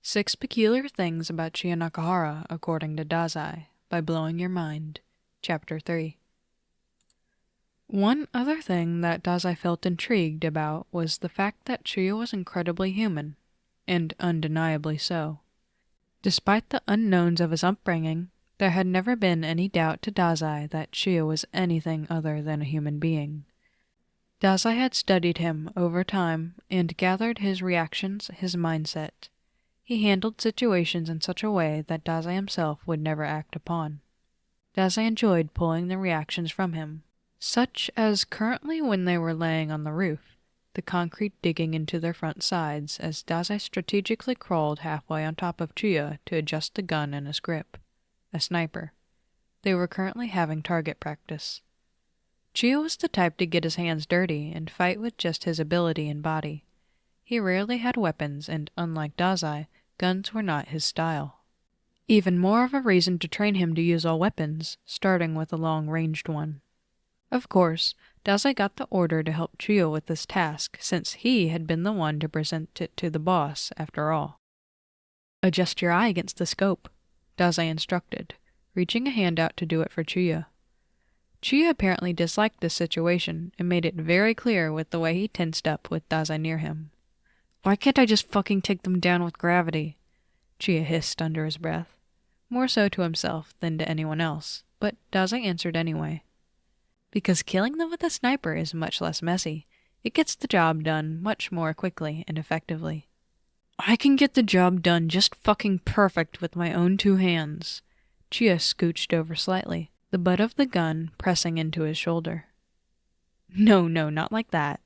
6 Peculiar Things About Chuuya Nakahara According to Dazai by Blowing Your Mind, Chapter 3. One other thing that Dazai felt intrigued about was the fact that Chuuya was incredibly human, and undeniably so. Despite the unknowns of his upbringing, there had never been any doubt to Dazai that Chuuya was anything other than a human being. Dazai had studied him over time and gathered his reactions, his mindset. He handled situations in such a way that Dazai himself would never act upon. Dazai enjoyed pulling the reactions from him, such as currently when they were laying on the roof, the concrete digging into their front sides as Dazai strategically crawled halfway on top of Chuuya to adjust the gun in his grip. A sniper. They were currently having target practice. Chuuya was the type to get his hands dirty and fight with just his ability and body. He rarely had weapons, and unlike Dazai, guns were not his style. Even more of a reason to train him to use all weapons, starting with a long-ranged one. Of course, Dazai got the order to help Chuuya with this task, since he had been the one to present it to the boss, after all. "Adjust your eye against the scope," Dazai instructed, reaching a hand out to do it for Chuuya. Chuuya apparently disliked this situation, and made it very clear with the way he tensed up with Dazai near him. "Why can't I just fucking take them down with gravity?" Chuuya hissed under his breath, more so to himself than to anyone else, but Dazai answered anyway. "Because killing them with a sniper is much less messy. It gets the job done much more quickly and effectively." "I can get the job done just fucking perfect with my own 2 hands." Chuuya scooched over slightly, the butt of the gun pressing into his shoulder. No, not like that."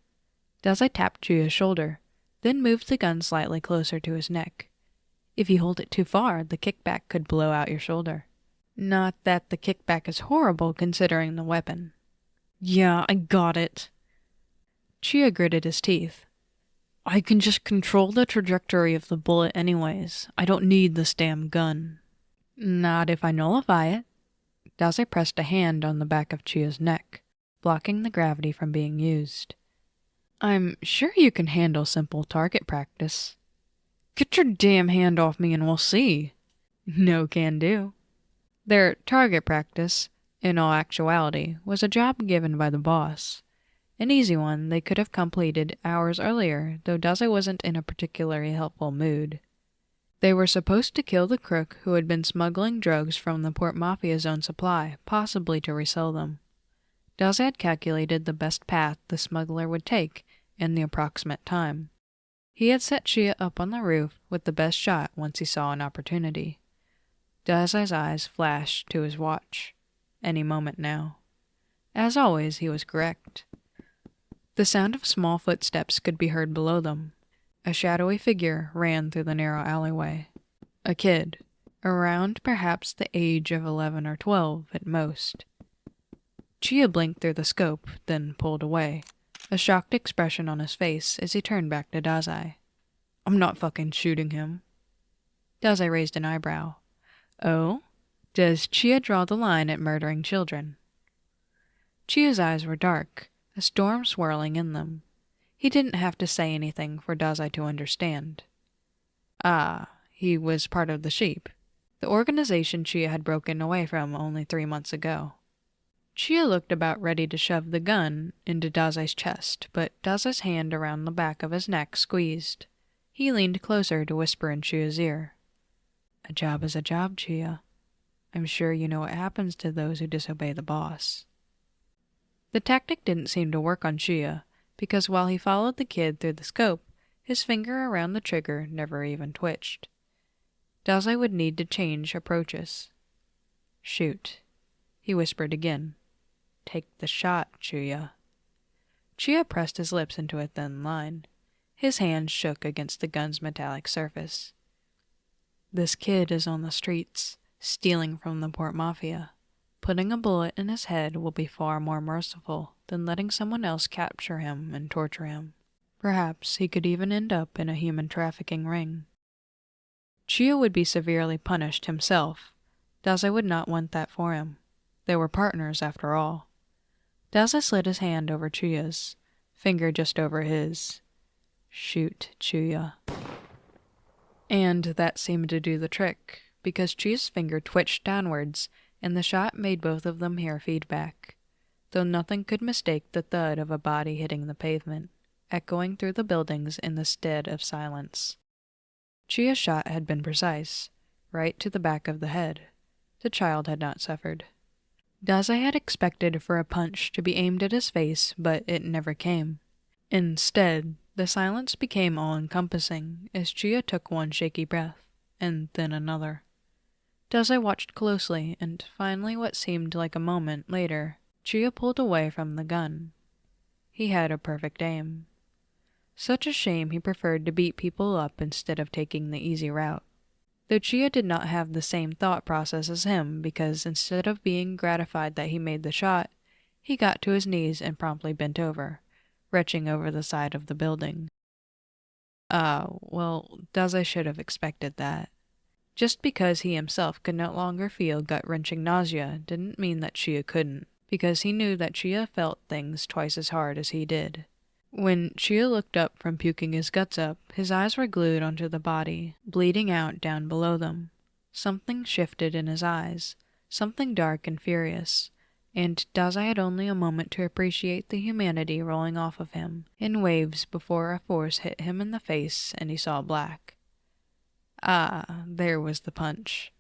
Dazai tapped Chuuya's shoulder, then moved the gun slightly closer to his neck. "If you hold it too far, the kickback could blow out your shoulder. Not that the kickback is horrible considering the weapon." "Yeah, I got it." Chuuya gritted his teeth. "I can just control the trajectory of the bullet anyways. I don't need this damn gun." "Not if I nullify it." Dazai pressed a hand on the back of Chuuya's neck, blocking the gravity from being used. "I'm sure you can handle simple target practice." "Get your damn hand off me and we'll see." "No can do." Their target practice, in all actuality, was a job given by the boss. An easy one they could have completed hours earlier, though Dazai wasn't in a particularly helpful mood. They were supposed to kill the crook who had been smuggling drugs from the Port Mafia's own supply, possibly to resell them. Dazai had calculated the best path the smuggler would take and the approximate time. He had set Chuuya up on the roof with the best shot once he saw an opportunity. Dazai's eyes flashed to his watch. Any moment now. As always, he was correct. The sound of small footsteps could be heard below them. A shadowy figure ran through the narrow alleyway. A kid, around perhaps the age of 11 or 12 at most. Chuuya blinked through the scope, then pulled away, a shocked expression on his face as he turned back to Dazai. "I'm not fucking shooting him." Dazai raised an eyebrow. "Oh? Does Chuuya draw the line at murdering children?" Chuuya's eyes were dark, a storm swirling in them. He didn't have to say anything for Dazai to understand. Ah, he was part of the Sheep, the organization Chuuya had broken away from only 3 months ago. Chuuya looked about ready to shove the gun into Dazai's chest, but Dazai's hand around the back of his neck squeezed. He leaned closer to whisper in Chuuya's ear. "A job is a job, Chuuya. I'm sure you know what happens to those who disobey the boss." The tactic didn't seem to work on Chuuya, because while he followed the kid through the scope, his finger around the trigger never even twitched. Dazai would need to change approaches. "Shoot," he whispered again. "Take the shot, Chuuya." Chuuya pressed his lips into a thin line. His hand shook against the gun's metallic surface. "This kid is on the streets, stealing from the Port Mafia. Putting a bullet in his head will be far more merciful than letting someone else capture him and torture him. Perhaps he could even end up in a human trafficking ring." Chuuya would be severely punished himself. Dazai would not want that for him. They were partners after all. Dazai slid his hand over Chuuya's, finger just over his. "Shoot, Chuuya." And that seemed to do the trick, because Chuuya's finger twitched downwards, and the shot made both of them hear feedback, though nothing could mistake the thud of a body hitting the pavement, echoing through the buildings in the stead of silence. Chuuya's shot had been precise, right to the back of the head. The child had not suffered. Dazai had expected for a punch to be aimed at his face, but it never came. Instead, the silence became all-encompassing as Chuuya took one shaky breath, and then another. Dazai watched closely, and finally what seemed like a moment later, Chuuya pulled away from the gun. He had a perfect aim. Such a shame he preferred to beat people up instead of taking the easy route. Though Chuuya did not have the same thought process as him, because instead of being gratified that he made the shot, he got to his knees and promptly bent over, retching over the side of the building. Well, Dazai should have expected that. Just because he himself could no longer feel gut-wrenching nausea didn't mean that Chuuya couldn't, because he knew that Chuuya felt things twice as hard as he did. When Chuuya looked up from puking his guts up, his eyes were glued onto the body, bleeding out down below them. Something shifted in his eyes, something dark and furious, and Dazai had only a moment to appreciate the humanity rolling off of him in waves before a force hit him in the face and he saw black. There was the punch.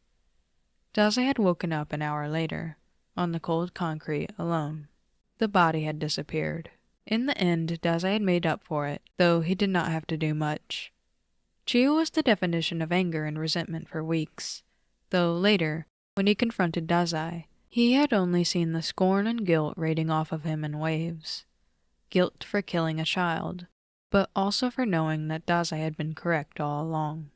Dazai had woken up an hour later, on the cold concrete, alone. The body had disappeared. In the end, Dazai had made up for it, though he did not have to do much. Chuuya was the definition of anger and resentment for weeks, though later, when he confronted Dazai, he had only seen the scorn and guilt raining off of him in waves. Guilt for killing a child, but also for knowing that Dazai had been correct all along.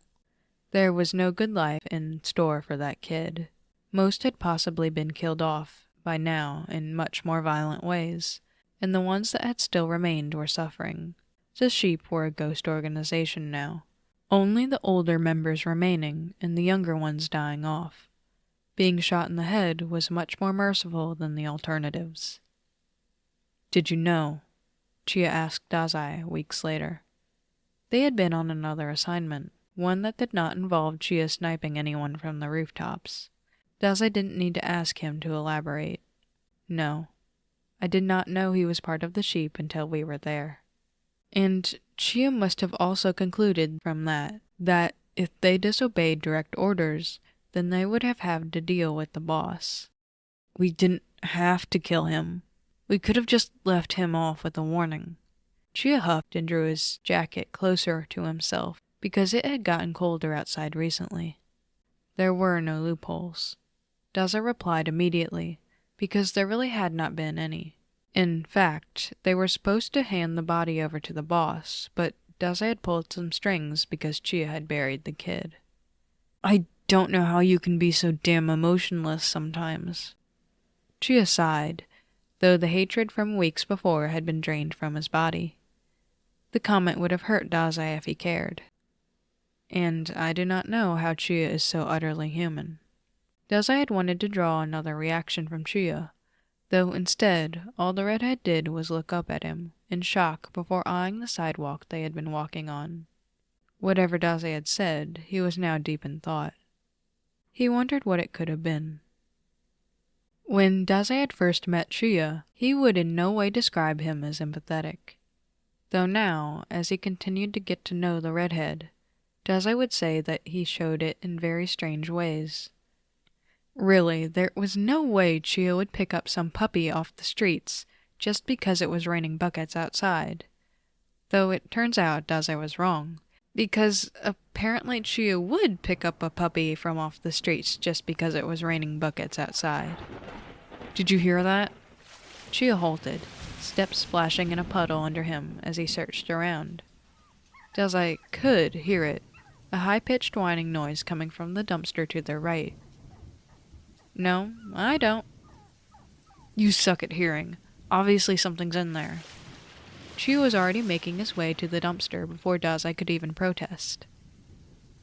There was no good life in store for that kid. Most had possibly been killed off, by now, in much more violent ways, and the ones that had still remained were suffering. The sheep were a ghost organization now, only the older members remaining and the younger ones dying off. Being shot in the head was much more merciful than the alternatives. "Did you know?" Chuuya asked Dazai weeks later. They had been on another assignment, one that did not involve Chuuya sniping anyone from the rooftops. Dazai didn't need to ask him to elaborate. "No. I did not know he was part of the sheep until we were there." And Chuuya must have also concluded from that if they disobeyed direct orders, then they would have had to deal with the boss. "We didn't have to kill him. We could have just left him off with a warning." Chuuya huffed and drew his jacket closer to himself, because it had gotten colder outside recently. "There were no loopholes." Dazai replied immediately, because there really had not been any. In fact, they were supposed to hand the body over to the boss, but Dazai had pulled some strings because Chuuya had buried the kid. "I don't know how you can be so damn emotionless sometimes." Chuuya sighed, though the hatred from weeks before had been drained from his body. The comment would have hurt Dazai if he cared. And I do not know how Chuuya is so utterly human. Dazai had wanted to draw another reaction from Chuuya, though instead all the redhead did was look up at him, in shock before eyeing the sidewalk they had been walking on. Whatever Dazai had said, he was now deep in thought. He wondered what it could have been. When Dazai had first met Chuuya, he would in no way describe him as empathetic. Though now, as he continued to get to know the redhead, Dazai would say that he showed it in very strange ways. Really, there was no way Chuuya would pick up some puppy off the streets just because it was raining buckets outside. Though it turns out Dazai was wrong, because apparently Chuuya would pick up a puppy from off the streets just because it was raining buckets outside. "Did you hear that?" Chuuya halted, steps splashing in a puddle under him as he searched around. Dazai could hear it, a high-pitched whining noise coming from the dumpster to their right. "No, I don't." "You suck at hearing. Obviously something's in there." Chuuya was already making his way to the dumpster before Dazai could even protest.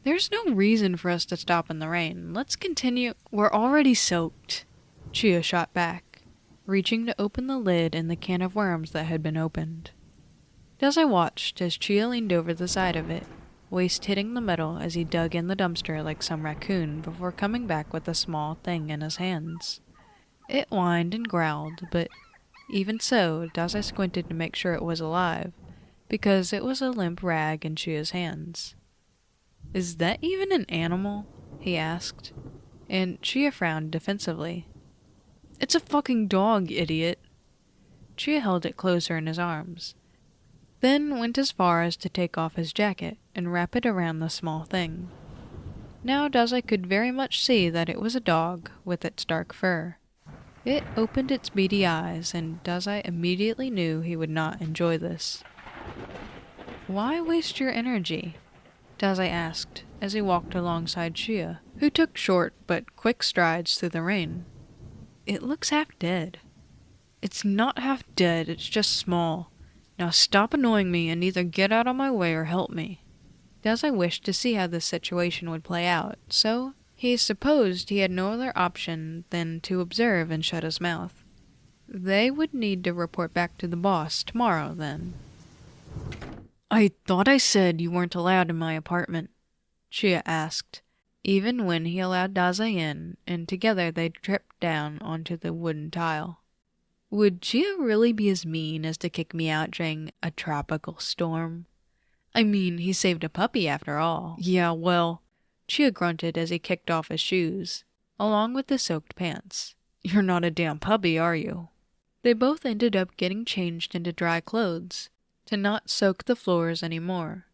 "There's no reason for us to stop in the rain. Let's continue." "We're already soaked," Chuuya shot back, reaching to open the lid in the can of worms that had been opened. Dazai watched as Chuuya leaned over the side of it, waist hitting the metal as he dug in the dumpster like some raccoon before coming back with a small thing in his hands. It whined and growled, but even so, Dazai squinted to make sure it was alive, because it was a limp rag in Chuuya's hands. "Is that even an animal?" he asked, and Chuuya frowned defensively. "It's a fucking dog, idiot." Chuuya held it closer in his arms, then went as far as to take off his jacket and wrap it around the small thing. Now Dazai could very much see that it was a dog with its dark fur. It opened its beady eyes, and Dazai immediately knew he would not enjoy this. "Why waste your energy?" Dazai asked as he walked alongside Chuuya, who took short but quick strides through the rain. "It looks half dead." "It's not half dead, it's just small. Now stop annoying me and either get out of my way or help me." Dazai wished to see how this situation would play out, so he supposed he had no other option than to observe and shut his mouth. They would need to report back to the boss tomorrow, then. "I thought I said you weren't allowed in my apartment," Chuuya asked, even when he allowed Dazai in, and together they tripped down onto the wooden tile. "Would Chuuya really be as mean as to kick me out during a tropical storm? I mean, he saved a puppy after all." "Yeah, well," Chuuya grunted as he kicked off his shoes, along with the soaked pants. "You're not a damn puppy, are you?" They both ended up getting changed into dry clothes, to not soak the floors anymore.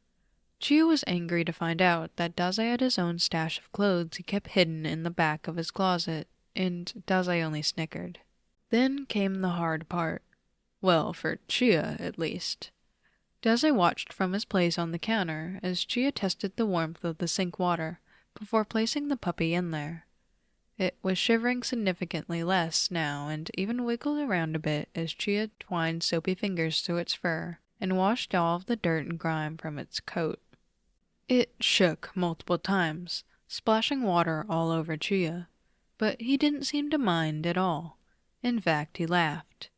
Chuuya was angry to find out that Dazai had his own stash of clothes he kept hidden in the back of his closet, and Dazai only snickered. Then came the hard part. Well, for Chuuya, at least. Dazai watched from his place on the counter as Chuuya tested the warmth of the sink water before placing the puppy in there. It was shivering significantly less now and even wiggled around a bit as Chuuya twined soapy fingers through its fur and washed all of the dirt and grime from its coat. It shook multiple times, splashing water all over Chuuya, but he didn't seem to mind at all. In fact, he laughed.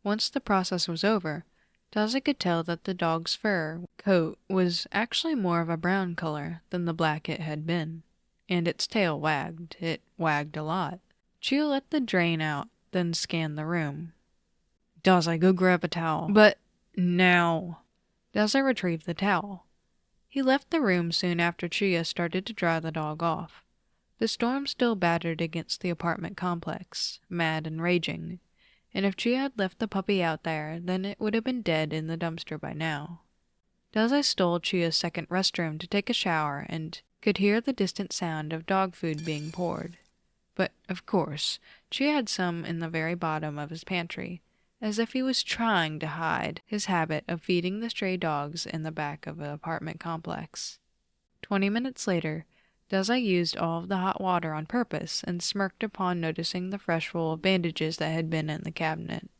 Once the process was over, Dazai could tell that the dog's fur coat was actually more of a brown color than the black it had been, and its tail wagged. It wagged a lot. Chuuya let the drain out, then scanned the room. "Dazai, go grab a towel." "But now." Dazai retrieved the towel. He left the room soon after Chuuya started to dry the dog off. The storm still battered against the apartment complex, mad and raging, and if Chuuya had left the puppy out there, then it would have been dead in the dumpster by now. Dazai stole Chuuya's second restroom to take a shower and could hear the distant sound of dog food being poured. But, of course, Chuuya had some in the very bottom of his pantry, as if he was trying to hide his habit of feeding the stray dogs in the back of the apartment complex. 20 minutes later, Dazai used all of the hot water on purpose and smirked upon noticing the fresh roll of bandages that had been in the cabinet.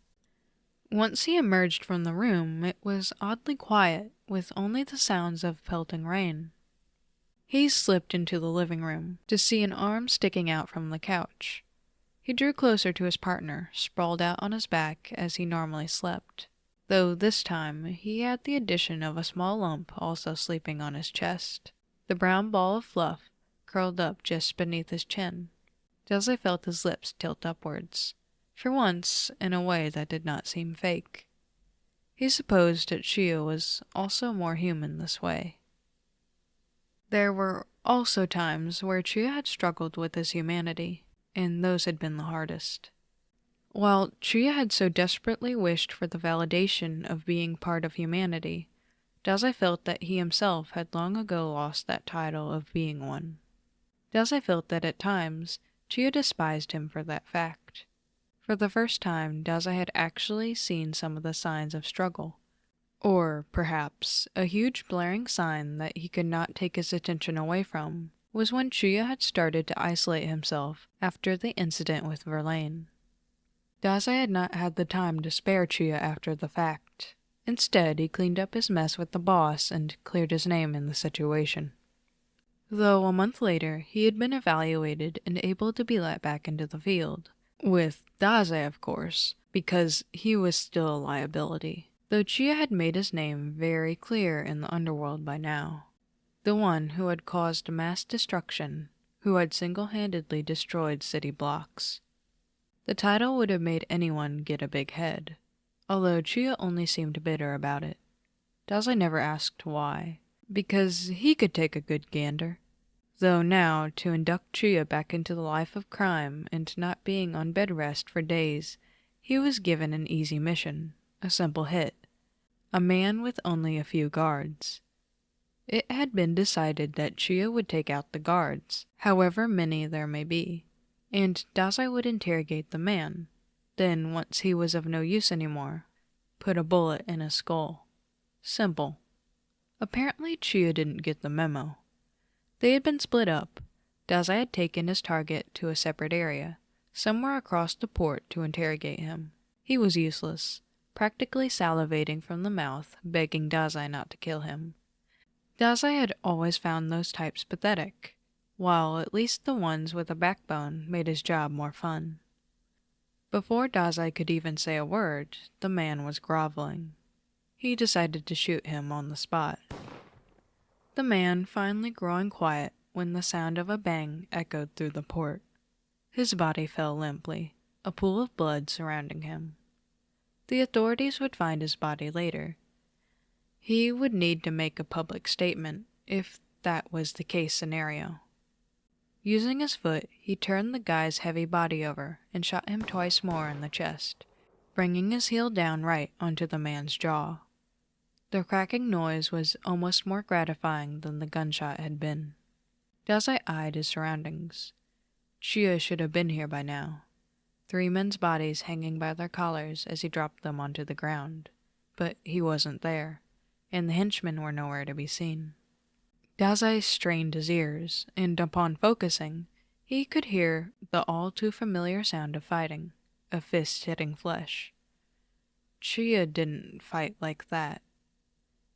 Once he emerged from the room, it was oddly quiet, with only the sounds of pelting rain. He slipped into the living room to see an arm sticking out from the couch. He drew closer to his partner, sprawled out on his back as he normally slept, though this time he had the addition of a small lump also sleeping on his chest. The brown ball of fluff curled up just beneath his chin. Dazai felt his lips tilt upwards, for once in a way that did not seem fake. He supposed that Chuuya was also more human this way. There were also times where Chuuya had struggled with his humanity, and those had been the hardest. While Chuuya had so desperately wished for the validation of being part of humanity, Dazai felt that he himself had long ago lost that title of being one. Dazai felt that at times, Chuuya despised him for that fact. For the first time, Dazai had actually seen some of the signs of struggle. Or, perhaps, a huge blaring sign that he could not take his attention away from was when Chuuya had started to isolate himself after the incident with Verlaine. Dazai had not had the time to spare Chuuya after the fact. Instead, he cleaned up his mess with the boss and cleared his name in the situation. Though a month later, he had been evaluated and able to be let back into the field. With Dazai, of course, because he was still a liability. Though Chuuya had made his name very clear in the underworld by now. The one who had caused mass destruction, who had single-handedly destroyed city blocks. The title would have made anyone get a big head, although Chuuya only seemed bitter about it. Dazai never asked why, because he could take a good gander. Though now, to induct Chuuya back into the life of crime and not being on bed rest for days, he was given an easy mission, a simple hit. A man with only a few guards. It had been decided that Chuuya would take out the guards, however many there may be, and Dazai would interrogate the man. Then, once he was of no use anymore, put a bullet in his skull. Simple. Apparently Chuuya didn't get the memo. They had been split up. Dazai had taken his target to a separate area, somewhere across the port to interrogate him. He was useless, practically salivating from the mouth, begging Dazai not to kill him. Dazai had always found those types pathetic, while at least the ones with a backbone made his job more fun. Before Dazai could even say a word, the man was groveling. He decided to shoot him on the spot. The man finally growing quiet when the sound of a bang echoed through the port. His body fell limply, a pool of blood surrounding him. The authorities would find his body later. He would need to make a public statement if that was the case scenario. Using his foot, he turned the guy's heavy body over and shot him twice more in the chest, bringing his heel down right onto the man's jaw. The cracking noise was almost more gratifying than the gunshot had been. Dazai eyed his surroundings. Chuuya should have been here by now. 3 men's bodies hanging by their collars as he dropped them onto the ground. But he wasn't there, and the henchmen were nowhere to be seen. Dazai strained his ears, and upon focusing, he could hear the all-too-familiar sound of fighting, of fists hitting flesh. Chuuya didn't fight like that.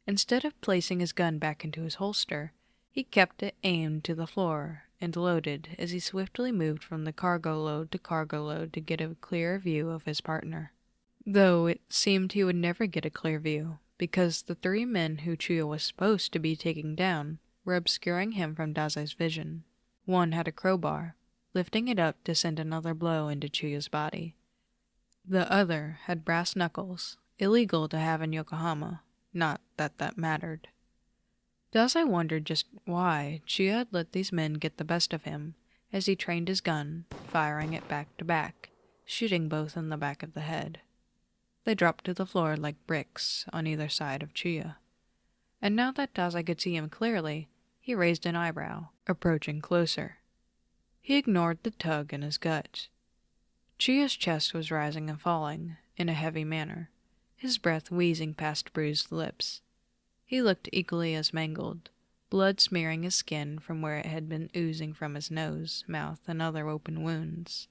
Instead of placing his gun back into his holster, he kept it aimed to the floor and loaded as he swiftly moved from the cargo load to cargo load to get a clearer view of his partner. Though it seemed he would never get a clear view, because the 3 men who Chuuya was supposed to be taking down were obscuring him from Dazai's vision. One had a crowbar, lifting it up to send another blow into Chuuya's body. The other had brass knuckles, illegal to have in Yokohama. Not that that mattered. Dazai wondered just why Chuuya had let these men get the best of him as he trained his gun, firing it back to back, shooting both in the back of the head. They dropped to the floor like bricks on either side of Chuuya. And now that Dazai could see him clearly, he raised an eyebrow, approaching closer. He ignored the tug in his gut. Chuuya's chest was rising and falling, in a heavy manner, his breath wheezing past bruised lips. He looked equally as mangled, blood smearing his skin from where it had been oozing from his nose, mouth, and other open wounds.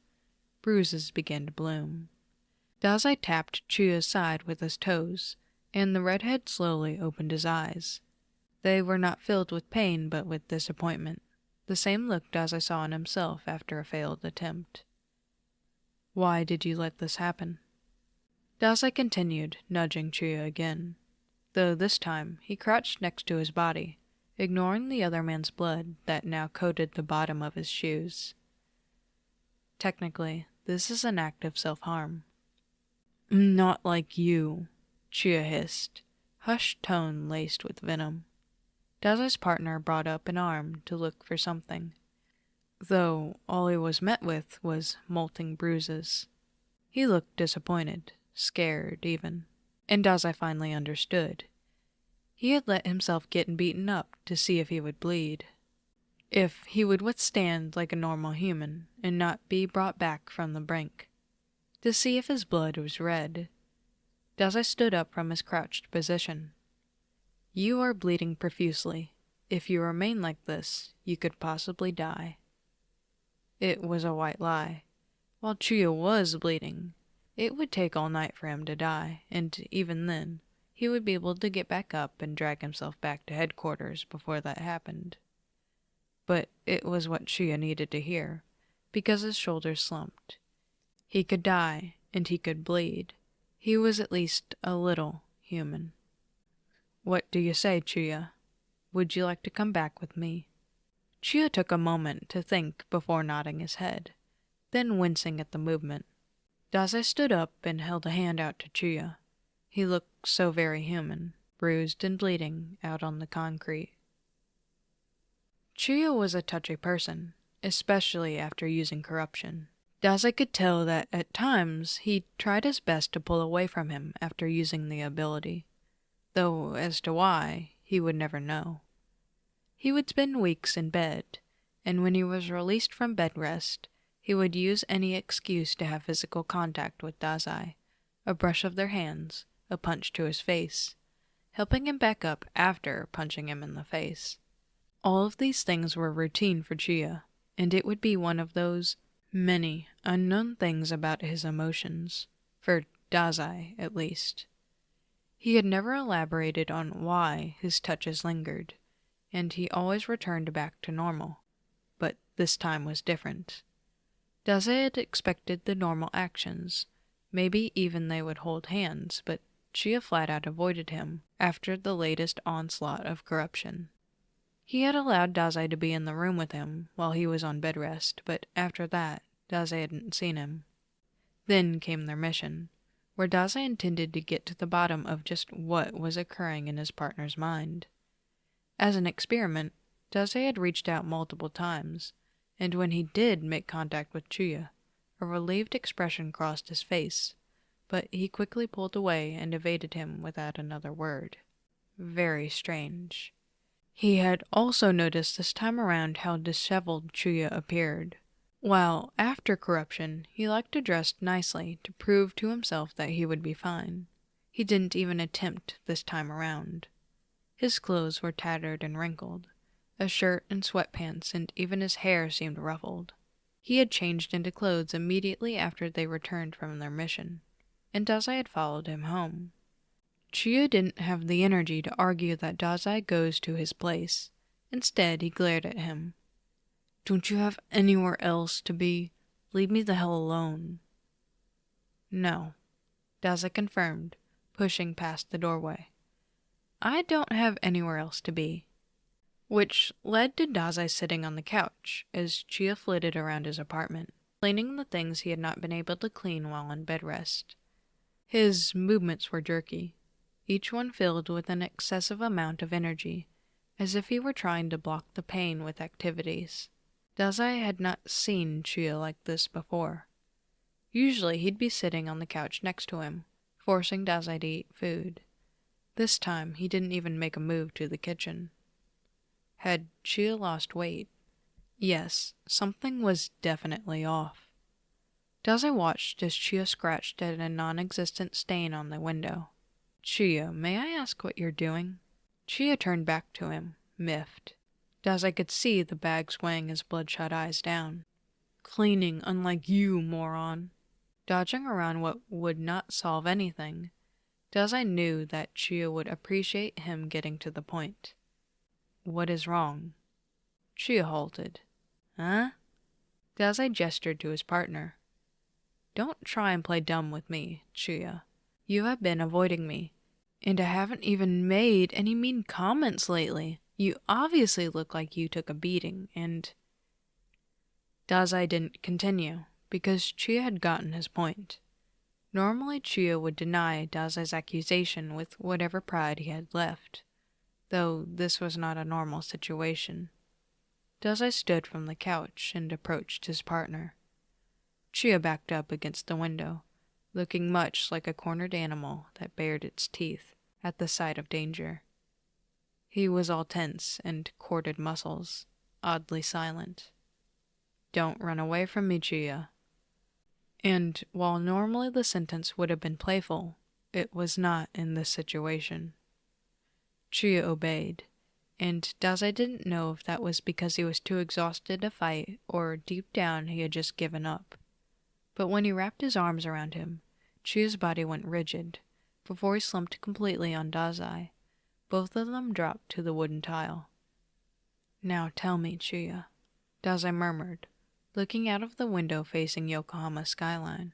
Bruises began to bloom. Dazai tapped Chuuya's side with his toes, and the redhead slowly opened his eyes. They were not filled with pain but with disappointment, the same look Dazai saw in himself after a failed attempt. "Why did you let this happen?" Dazai continued, nudging Chuuya again, though this time he crouched next to his body, ignoring the other man's blood that now coated the bottom of his shoes. Technically, this is an act of self-harm. "Not like you," Chuuya hissed, hushed tone laced with venom. Dazai's partner brought up an arm to look for something, though all he was met with was molting bruises. He looked disappointed, scared even, and Dazai finally understood. He had let himself get beaten up to see if he would bleed. If he would withstand like a normal human and not be brought back from the brink. To see if his blood was red. Dazai stood up from his crouched position. "You are bleeding profusely. If you remain like this, you could possibly die." It was a white lie. While Chuuya was bleeding, it would take all night for him to die, and even then, he would be able to get back up and drag himself back to headquarters before that happened. But it was what Chuuya needed to hear, because his shoulders slumped. He could die, and he could bleed. He was at least a little human. "What do you say, Chuuya?" would you like to come back with me?" Chuuya took a moment to think before nodding his head, then wincing at the movement. Dazai stood up and held a hand out to Chuuya. He looked so very human, bruised and bleeding out on the concrete. Chuuya was a touchy person, especially after using corruption. Dazai could tell that at times he tried his best to pull away from him after using the ability, though as to why, he would never know. He would spend weeks in bed, and when he was released from bed rest, he would use any excuse to have physical contact with Dazai, a brush of their hands, a punch to his face, helping him back up after punching him in the face. All of these things were routine for Chuuya, and it would be one of those many unknown things about his emotions, for Dazai at least. He had never elaborated on why his touches lingered, and he always returned back to normal, but this time was different. Dazai had expected the normal actions, maybe even they would hold hands, but Chuuya flat out avoided him after the latest onslaught of corruption. He had allowed Dazai to be in the room with him while he was on bed rest, but after that, Dazai hadn't seen him. Then came their mission, where Dazai intended to get to the bottom of just what was occurring in his partner's mind. As an experiment, Dazai had reached out multiple times, and when he did make contact with Chuuya, a relieved expression crossed his face, but he quickly pulled away and evaded him without another word. Very strange. He had also noticed this time around how disheveled Chuuya appeared. While after corruption, he liked to dress nicely to prove to himself that he would be fine. He didn't even attempt this time around. His clothes were tattered and wrinkled, a shirt and sweatpants, and even his hair seemed ruffled. He had changed into clothes immediately after they returned from their mission, and Dazai had followed him home. Chuuya didn't have the energy to argue that Dazai goes to his place. Instead, he glared at him. "Don't you have anywhere else to be? Leave me the hell alone." "No," Dazai confirmed, pushing past the doorway. "I don't have anywhere else to be." Which led to Dazai sitting on the couch as Chuuya flitted around his apartment, cleaning the things he had not been able to clean while on bed rest. His movements were jerky, each one filled with an excessive amount of energy, as if he were trying to block the pain with activities. Dazai had not seen Chuuya like this before. Usually he'd be sitting on the couch next to him, forcing Dazai to eat food. This time he didn't even make a move to the kitchen. Had Chuuya lost weight? Yes, something was definitely off. Dazai watched as Chuuya scratched at a non-existent stain on the window. "Chuuya, may I ask what you're doing?" Chuuya turned back to him, miffed. Dazai could see the bags weighing his bloodshot eyes down. "Cleaning, unlike you, moron." Dodging around what would not solve anything, Dazai knew that Chuuya would appreciate him getting to the point. "What is wrong?" Chuuya halted. "Huh?" Dazai gestured to his partner. "Don't try and play dumb with me, Chuuya. You have been avoiding me, and I haven't even made any mean comments lately. You obviously look like you took a beating, and—" Dazai didn't continue, because Chuuya had gotten his point. Normally Chuuya would deny Dazai's accusation with whatever pride he had left, though this was not a normal situation. Dazai stood from the couch and approached his partner. Chuuya backed up against the window, looking much like a cornered animal that bared its teeth at the sight of danger. He was all tense and corded muscles, oddly silent. "Don't run away from me, Chuuya." And while normally the sentence would have been playful, it was not in this situation. Chuuya obeyed, and Dazai didn't know if that was because he was too exhausted to fight or deep down he had just given up. But when he wrapped his arms around him, Chuuya's body went rigid, before he slumped completely on Dazai. Both of them dropped to the wooden tile. "Now tell me, Chuuya," Dazai murmured, looking out of the window facing Yokohama skyline.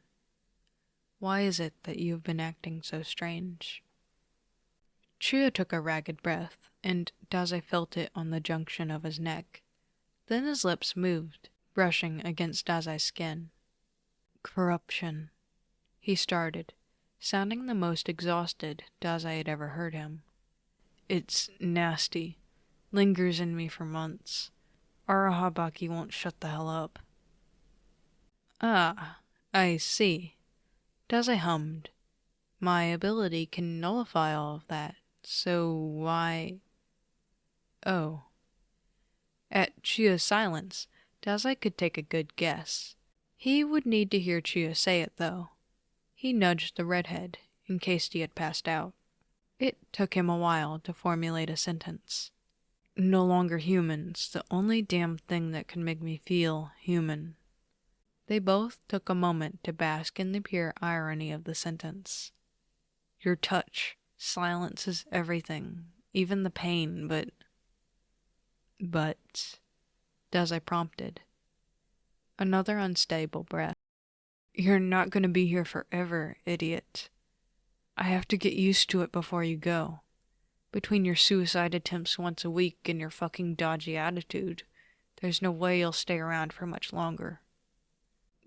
"Why is it that you have been acting so strange?" Chuuya took a ragged breath, and Dazai felt it on the junction of his neck. Then his lips moved, brushing against Dazai's skin. Corruption, he started, sounding the most exhausted Dazai had ever heard him. It's nasty. Lingers in me for months. Arahabaki won't shut the hell up. Ah, I see. Dazai hummed. My ability can nullify all of that, so why... Oh. At Chuuya's silence, Dazai could take a good guess. He would need to hear Chuuya say it, though. He nudged the redhead, in case he had passed out. It took him a while to formulate a sentence. No longer humans, the only damn thing that can make me feel human. They both took a moment to bask in the pure irony of the sentence. Your touch silences everything, even the pain, but... Dazai prompted. Another unstable breath. You're not gonna be here forever, idiot. I have to get used to it before you go. Between your suicide attempts once a week and your fucking dodgy attitude, there's no way you'll stay around for much longer.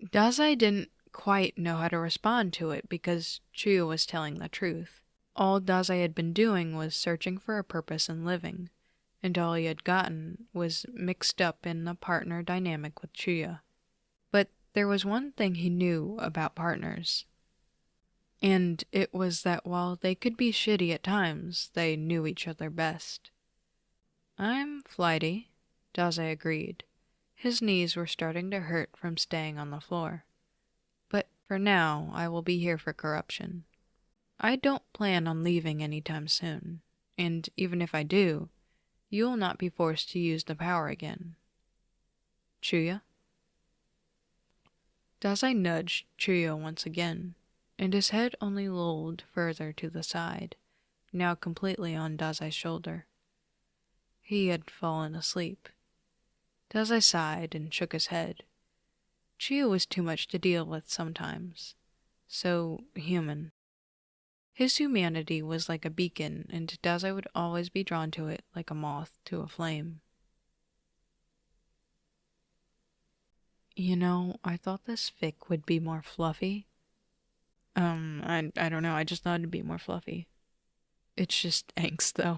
Dazai didn't quite know how to respond to it because Chuuya was telling the truth. All Dazai had been doing was searching for a purpose in living, and all he had gotten was mixed up in a partner dynamic with Chuuya. But there was one thing he knew about partners. And it was that while they could be shitty at times, they knew each other best. I'm flighty, Dazai agreed. His knees were starting to hurt from staying on the floor. But for now, I will be here for corruption. I don't plan on leaving anytime soon, and even if I do, you will not be forced to use the power again. Chuuya? Dazai nudged Chuuya once again, and his head only lolled further to the side, now completely on Dazai's shoulder. He had fallen asleep. Dazai sighed and shook his head. Chuuya was too much to deal with sometimes. So human. His humanity was like a beacon, and Dazai would always be drawn to it like a moth to a flame. You know, I thought this fic would be more fluffy. I don't know, I just thought it'd be more fluffy. It's just angst, though.